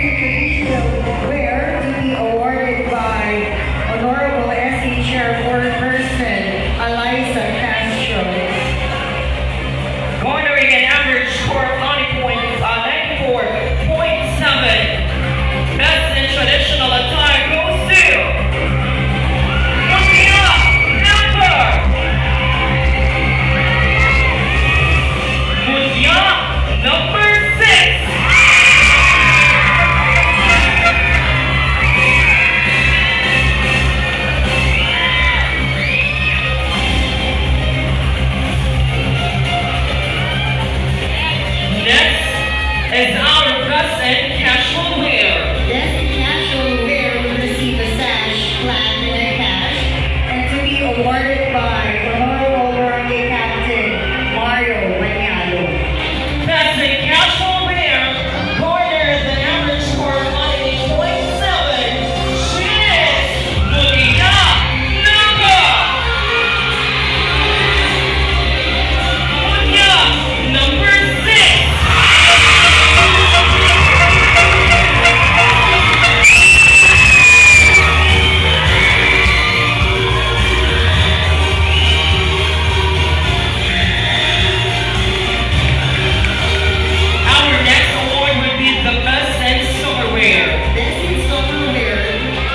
Where to be awarded by Honorable SE Chairperson Eliza Castro. Garnering an average score of 94.7. Best in traditional attire goes to Mutia number 6. Next is our best in casual wear. Best in casual wear will receive a sash, flag, and a cash, and to be awarded by Honorable Barangay Captain Mario Bañalo. Best in casual wear garners an average score of 98.7. She is Mutia number 6. Our next award would be the best in summer wear. Best in summer wear,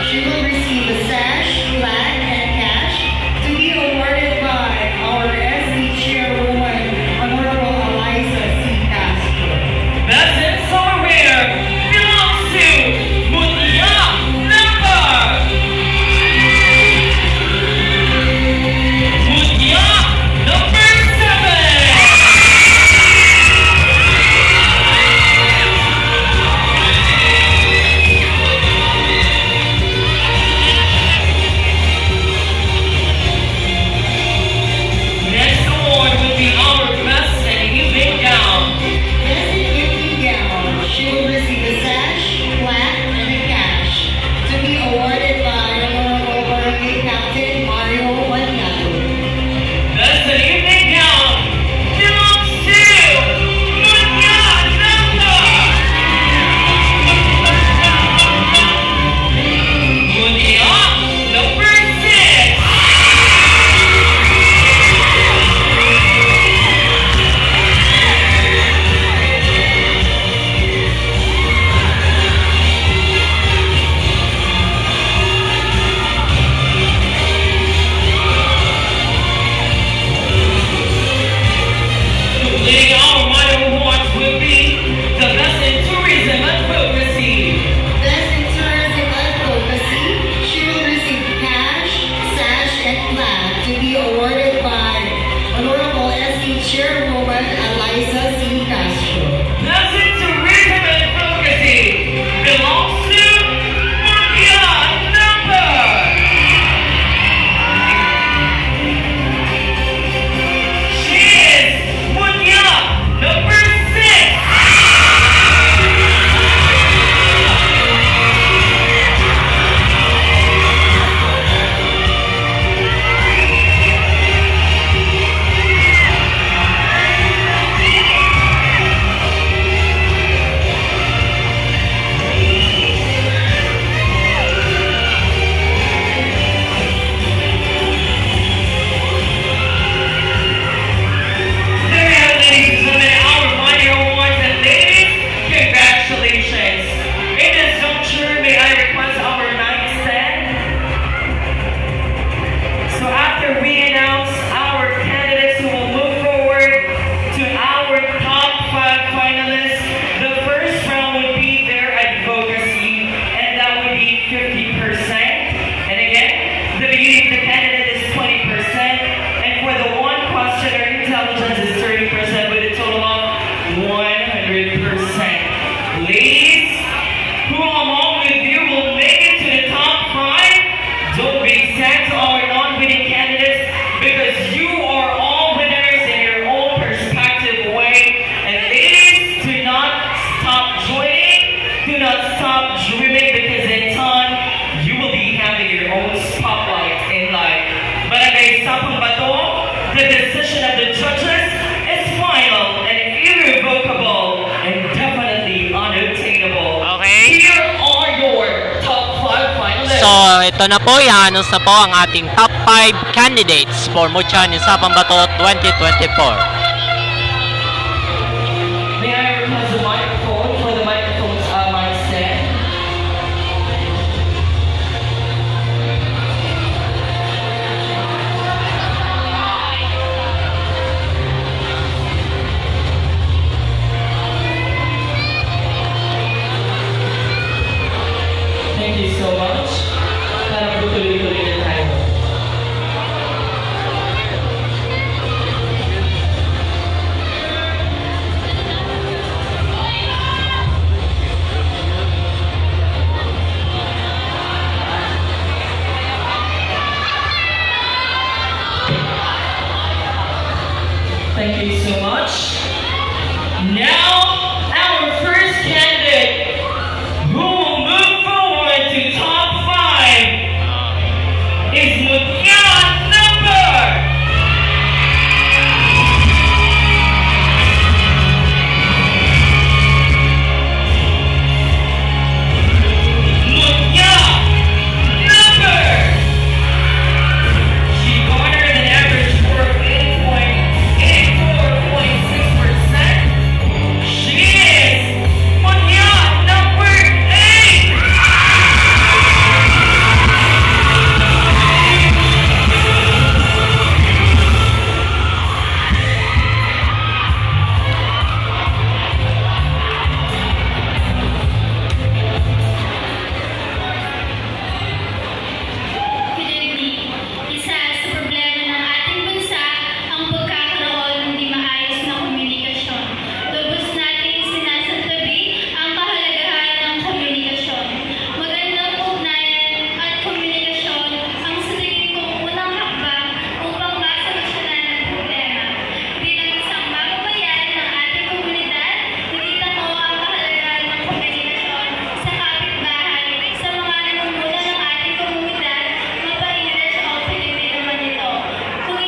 she will receive a sash, flag, and cash to be awarded by our SD Chairwoman, Honorable Eliza C. Castro. Best in summer wear belongs to Mutia number 7. Next award will be our best in evening gown. Best in evening gown, she will receive a sash, flag, and a cash to be awarded by Honorable Barangay Captain Mario Bañalo. Best in evening gown belongs to Mutia number 6. Completing our minor awards will be the best in tourism advocacy. Best in tourism advocacy, she will receive cash, sash, and flag to be awarded by Honorable SE Chairwoman Eliza C. Castro. Best in tourism advocacy belongs to Mutia She is Mutia number 6. There we have it, ladies and gentlemen, our minor awards, and ladies, congratulations. In this juncture, may I request our night stand? So after we announce our candidates who will move forward to our top 5 finalists, the first round would be their advocacy, and that would be 50%. And again, the beginning of the candidate is 20%, and for the one question, our intelligence is 30% with a total of 100%. Ladies, who among with you will make it to the top 5? Don't be sad to our non-winning candidates, because you are all winners in your own perspective way. And ladies, do not stop joining, do not stop dreaming, because in time, you will be having your own spotlight in life. Barangay Sapang Bato, the decision of the judges is final and irrevocable and definitely unobtainable. Okay. So, ito na po, i-announce na po ang ating top 5 candidates for Muchan Isabang Bato 2024. May I request the microphone for the microphone's mic stand? Thank you so much. Para po tuloy-tuloy na tayo. Thank you so much. Now, our first candidate who will move forward to top 5 is Mutyan number. Mutyan number. She garnered an average score of 84.6%. She is Mutyan number 8. Philippines, isa sa problema ng ating bansa ang pagkakaroon ng di maayos na komunikasyon. Lubos nating sinasabi ang kahalagahan ng komunikasyon. Magandang ugnayan at komunikasyon ang sa tingin kong unang hakbang upang masolusyonan ang problema. Bilang isang mamamayan ng ating komunidad, nakita ko ang kahalagahan ng komunikasyon sa kapitbahay, sa mga namumuno ng ating komunidad, mapa-English o Filipino man ito. Kung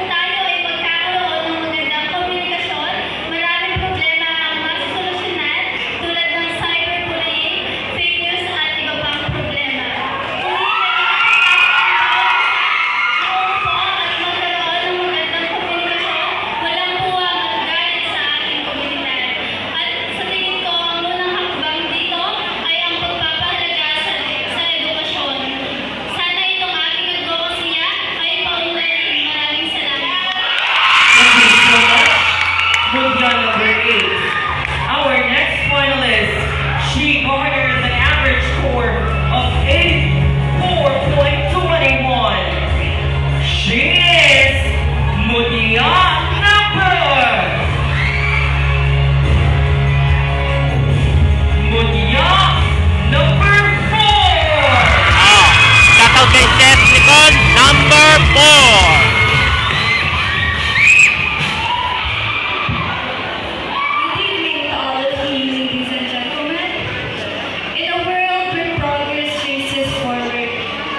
tayo ay magkakaroon ng magandang komunikasyon, maraming problema ang masosolusyonan tulad ng cyberbullying, fake news at iba pang problema. Kung at magkaroon ng magandang komunikasyon, walang puwang at galit sa ating komunidad. At sa tingin ko, ang unang hakbang dito ay ang pagpapahalaga sa edukasyon. Sana itong aking advokasya ay paunlarin. Maraming salamat. Thank you so much. Mutyan number 8. Our next finalist, she garners an average score of 84.21. She is Mutyan number. Mutyan number 4. Shoutout kay Steph Nicole, number 4. Good evening to all of you, ladies and gentlemen. In a world where progress races forward,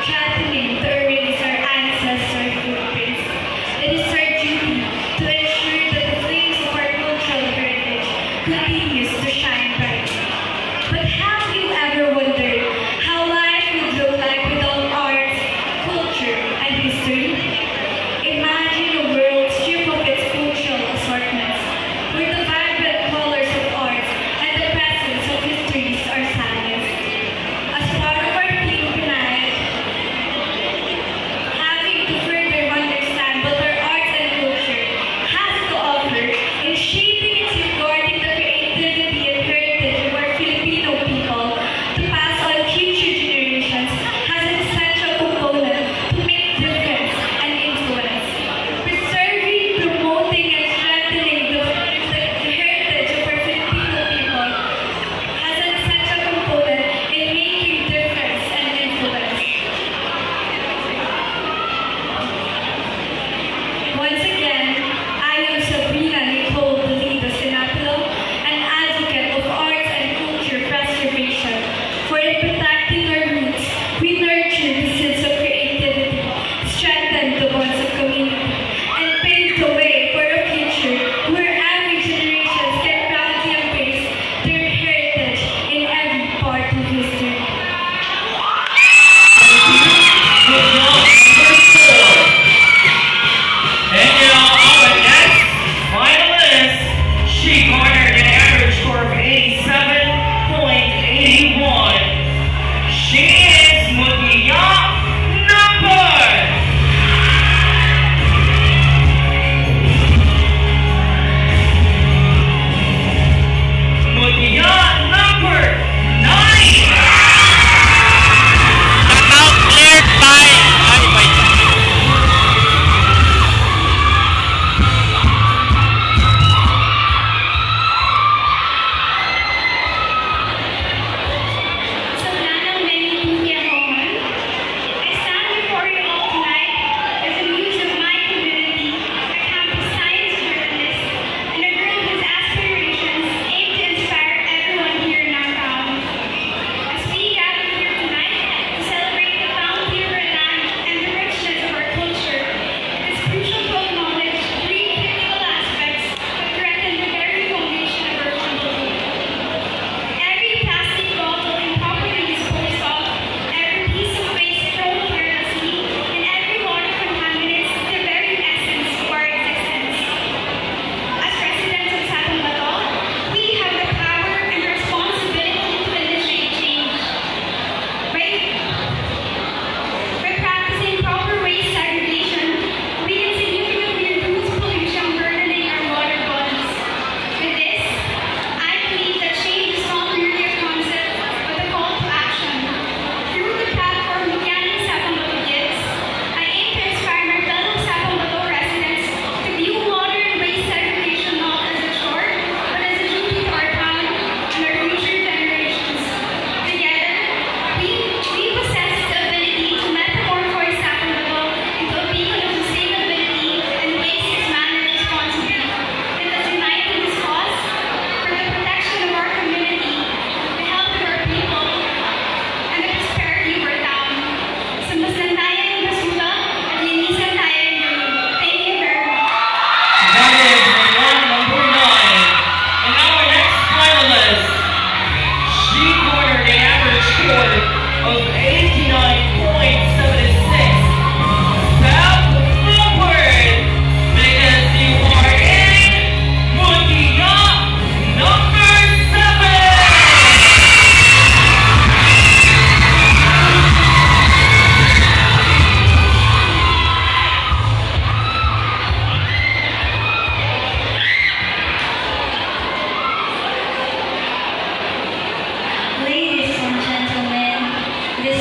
threatening to erase our ancestors' footprints, it is our duty to ensure that the flames of our cultural heritage continues to shine bright. But have you ever wondered how life would look like without arts, culture, and history?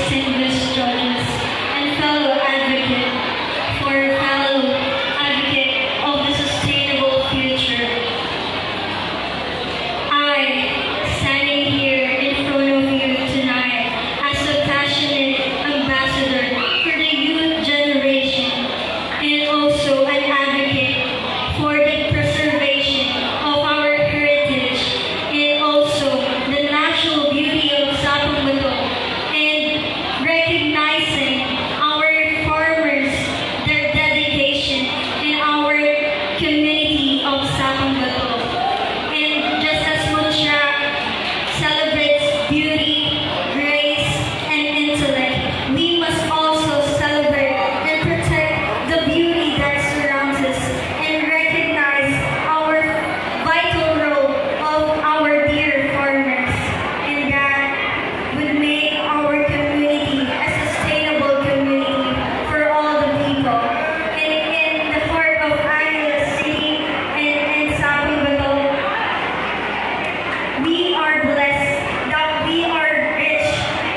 distinguished judges, and fellow advocate of the sustainable future. I, standing here in front of you tonight as a passionate ambassador for the youth generation and also an advocate for the preservation of our heritage and also the natural beauty of Sapambato, and recognizing our farmers, their dedication in our community of Sapambato. And just as Munsha celebrates beauty, grace, and intellect, we must also celebrate and protect the beauty that surrounds us and recognize our vital role of our dear farmers, and that would make our community a sustainable community for all the people. And in the heart of Iowa City and Sapambato, we are blessed that we are rich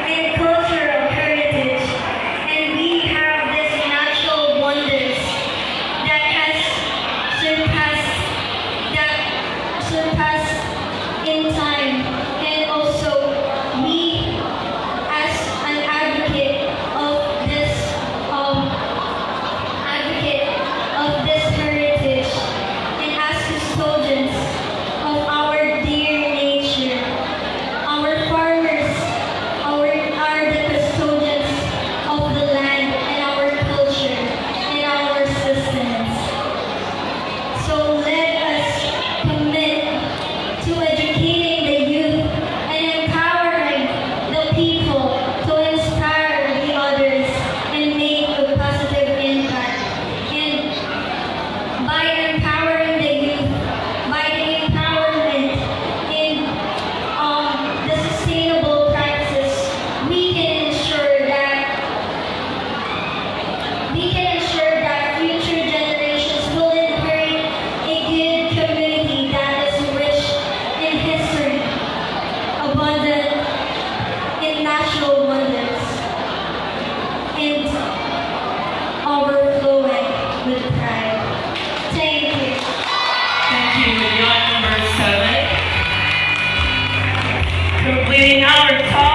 in cultural heritage, and we have these natural wonders that has surpassed in time. And also we, as an advocate of this heritage and as custodians of our dear nature, our farmers are the custodians of the land and our culture and our sustenance. So let us commit to educating the youth and empowering the people to inspire the others and make a positive impact. And by empowering the youth, by the empowerment in the sustainable practices, we can ensure that future generations will inherit a good community that is rich in history, abundant in natural wonders, and overflowing with pride. Thank you. Thank you, yacht number 7. Completing our top